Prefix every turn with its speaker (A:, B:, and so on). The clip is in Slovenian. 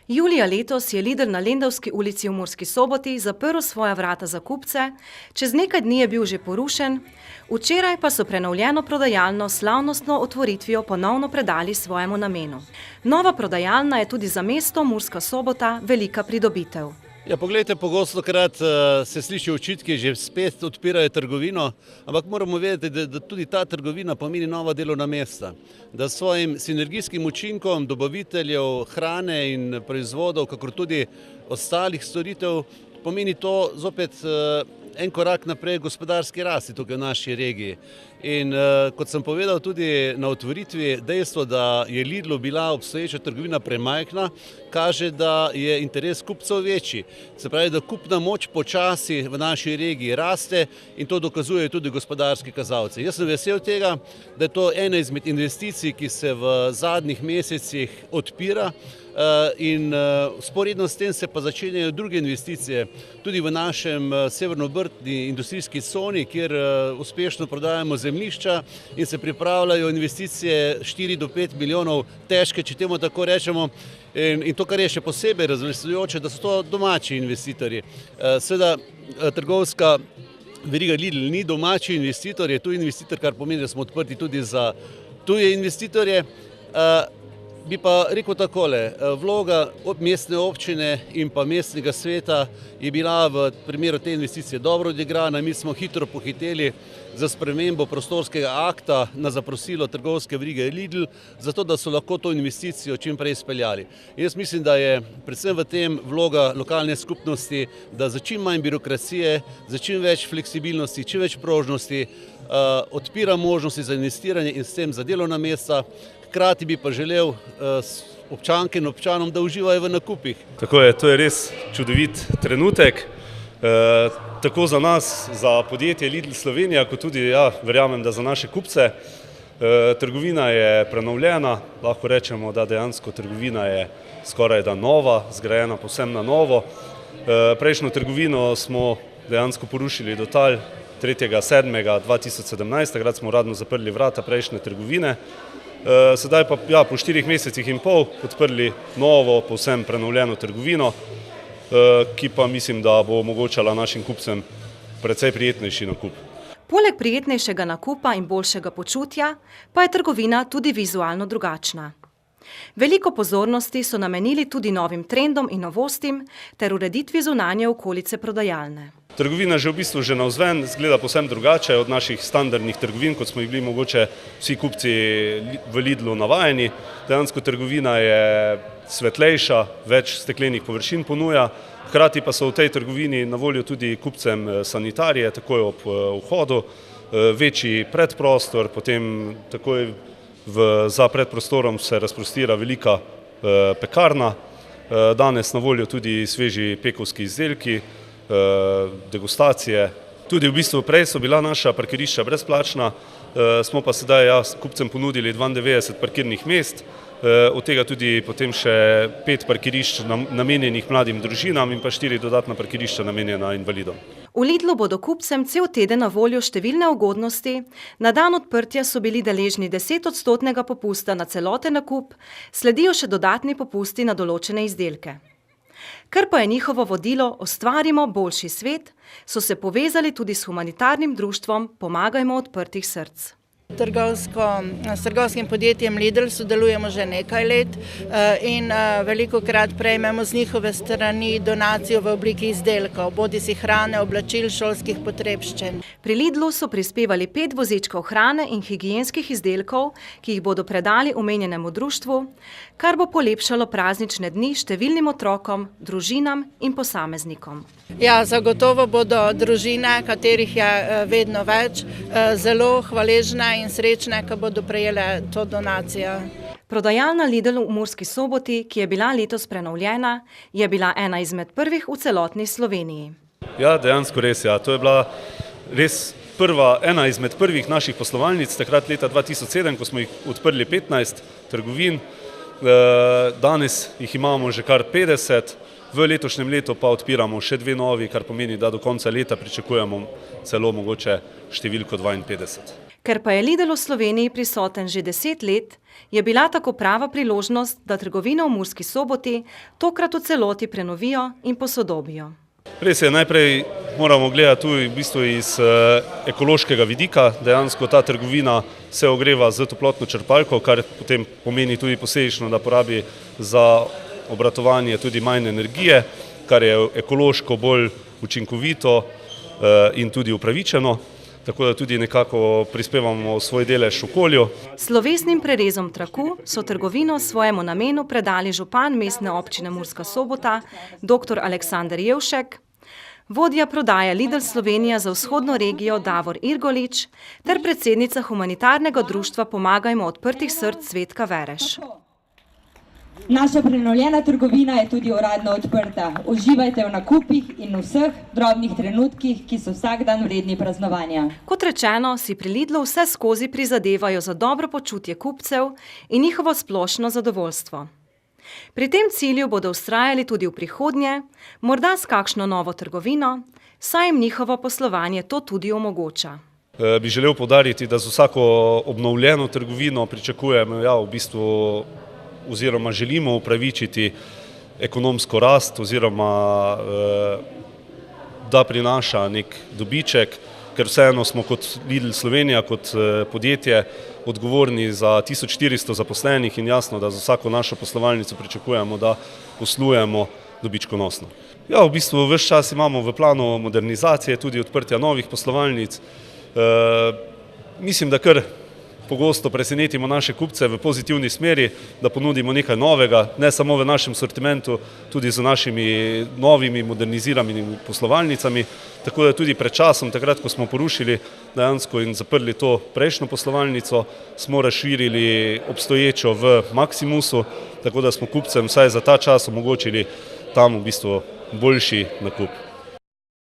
A: Julija letos je Lidl na Lendavski ulici v Murski Soboti zaprl svoja vrata za kupce, čez nekaj dni je bil že porušen, včeraj pa so prenovljeno prodajalno s slavnostno otvoritvijo ponovno predali svojemu namenu. Nova prodajalna je tudi za mesto Murska Sobota velika pridobitev.
B: Ja, poglejte, pogostokrat se sliši očitki, že spet odpirajo trgovino, ampak moramo vedeti, da tudi ta trgovina pomeni nova delovna mesta. Da s svojim sinergijskim učinkom dobaviteljev hrane in proizvodov, kakor tudi ostalih storitev, pomeni to zopet en korak naprej gospodarski rasti tukaj v naši regiji. In kot sem povedal tudi na otvoritvi, dejstvo, da je Lidlu bila obstoječa trgovina premajhna, kaže, da je interes kupcev večji. Se pravi, da kupna moč počasi v naši regiji raste in to dokazujejo tudi gospodarski kazalci. Jaz sem vesel tega, da je to ena izmed investicij, ki se v zadnjih mesecih odpira, in vzporedno s tem se pa začenjajo druge investicije tudi v našem severno-obrtni industrijski coni, kjer uspešno prodajamo zemljišča in se pripravljajo investicije 4 do 5 milijonov težke, če temu tako rečemo. In to, kar je še posebej razveseljujoče, da so to domači investitorji. Seveda trgovska veriga Lidl ni domači investitor, je tuji investitor, kar pomeni, da smo odprti tudi za tuje investitorje. Bi pa rekel takole, vloga mestne občine in pa mestnega sveta je bila v primeru te investicije dobro odigrana. Mi smo hitro pohiteli za spremembo prostorskega akta na zaprosilo trgovske verige Lidl, zato da so lahko to investicijo čim prej izpeljali. Jaz mislim, da je predvsem v tem vloga lokalne skupnosti, da za čim manj birokracije, za čim več fleksibilnosti, čim več prožnosti odpira možnosti za investiranje in s tem za delovna mesta. Hkrati bi pa želel občanke in občanom, da uživajo v nakupih.
C: Tako je, to je res čudovit trenutek, tako za nas, za podjetje Lidl Slovenija, kot tudi, verjamem, da za naše kupce. Trgovina je prenovljena, lahko rečemo, da dejansko trgovina je skoraj da nova, zgrajena povsem na novo. Prejšnjo trgovino smo dejansko porušili do tal 3.7.2017, takrat smo uradno zaprli vrata prejšnje trgovine. Sedaj pa po 4 mesecih in pol odprli novo, povsem prenovljeno trgovino, ki pa mislim, da bo omogočala našim kupcem precej prijetnejši nakup.
A: Poleg prijetnejšega nakupa in boljšega počutja pa je trgovina tudi vizualno drugačna. Veliko pozornosti so namenili tudi novim trendom in novostim ter ureditvi zunanje okolice prodajalne.
C: Trgovina že v bistvu že navzven izgleda povsem drugače od naših standardnih trgovin, kot smo jih bili mogoče vsi kupci v Lidlu navajeni. Dejansko trgovina je svetlejša, več steklenih površin ponuja, hkrati pa so v tej trgovini na voljo tudi kupcem sanitarije, takoj ob vhodu, večji predprostor, potem takoj za predprostorom se razprostira velika pekarna, danes na voljo tudi sveži pekovski izdelki, degustacije. Tudi v bistvu prej so bila naša parkirišča brezplačna, smo pa sedaj kupcem ponudili 92 parkirnih mest, od tega tudi potem še 5 parkirišč namenjenih mladim družinam in pa 4 dodatna parkirišča namenjena invalidom.
A: V Lidlu bodo kupcem cel teden na voljo številne ugodnosti, na dan odprtja so bili deležni 10% popusta na celoten nakup, sledijo še dodatni popusti na določene izdelke. Ker pa je njihovo vodilo Ustvarimo boljši svet, so se povezali tudi s humanitarnim društvom Pomagajmo odprtih src.
D: S trgovskim podjetjem Lidl sodelujemo že nekaj let in velikokrat prejmemo z njihove strani donacijo v obliki izdelkov, bodisi hrane, oblačil, šolskih potrebščin.
A: Pri Lidlu so prispevali 5 vozičkov hrane in higienskih izdelkov, ki jih bodo predali omenjenemu društvu, kar bo polepšalo praznične dni številnim otrokom, družinam in posameznikom.
D: Ja, zagotovo bodo družine, katerih je vedno več, zelo hvaležne in srečne, ko bodo prejele to donacijo.
A: Prodajalna Lidl v Murski Soboti, ki je bila letos prenovljena, je bila ena izmed prvih v celotni Sloveniji.
C: Ja, dejansko res, to je bila res ena izmed prvih naših poslovalnic, takrat leta 2007, ko smo jih odprli 15 trgovin. Danes jih imamo že kar 50, v letošnjem letu pa odpiramo še 2 novi, kar pomeni, da do konca leta pričakujemo celo mogoče številko 52.
A: Ker pa je Lidl v Sloveniji prisoten že 10 let, je bila tako prava priložnost, da trgovino v Murski Soboti tokrat v celoti prenovijo in posodobijo.
C: Res je, najprej moramo gledati tudi v bistvu iz ekološkega vidika. Dejansko ta trgovina se ogreva z toplotno črpalko, kar potem pomeni tudi posledično, da porabi za obratovanje tudi manj energije, kar je ekološko bolj učinkovito in tudi upravičeno. Tako da tudi nekako prispevamo svoj delež okolju.
A: S slovesnim prerezom traku so trgovino svojemu namenu predali župan mestne občine Murska Sobota, dr. Aleksander Jevšek, vodja prodaje Lidl Slovenija za vzhodno regijo Davor Irgolič ter predsednica humanitarnega društva Pomagajmo odprtih src Cvetka Vereš.
E: Naša prenovljena trgovina je tudi uradno odprta. Uživajte v nakupih in vseh drobnih trenutkih, ki so vsak dan vredni praznovanja.
A: Kot rečeno, si pri Lidlu vse skozi prizadevajo za dobro počutje kupcev in njihovo splošno zadovoljstvo. Pri tem cilju bodo vztrajali tudi v prihodnje, morda s kakšno novo trgovino, saj jim njihovo poslovanje to tudi omogoča.
C: Bi želel poudariti, da z vsako obnovljeno trgovino pričakujemo v bistvu oziroma želimo upravičiti ekonomsko rast oziroma da prinaša nek dobiček, ker vseeno smo kot Lidl Slovenija, kot podjetje odgovorni za 1400 zaposlenih in jasno, da za vsako našo poslovalnico pričakujemo, da poslujemo dobičkonosno. V bistvu ves čas imamo v planu modernizacije, tudi odprtja novih poslovalnic. Mislim, da kar pogosto presenetimo naše kupce v pozitivni smeri, da ponudimo nekaj novega, ne samo v našem sortimentu, tudi z našimi novimi moderniziranimi poslovalnicami. Tako da tudi pred časom, takrat, ko smo porušili dejansko in zaprli to prejšnjo poslovalnico, smo razširili obstoječo v Maximusu, tako da smo kupcem vsaj za ta čas omogočili tam v bistvu boljši nakup.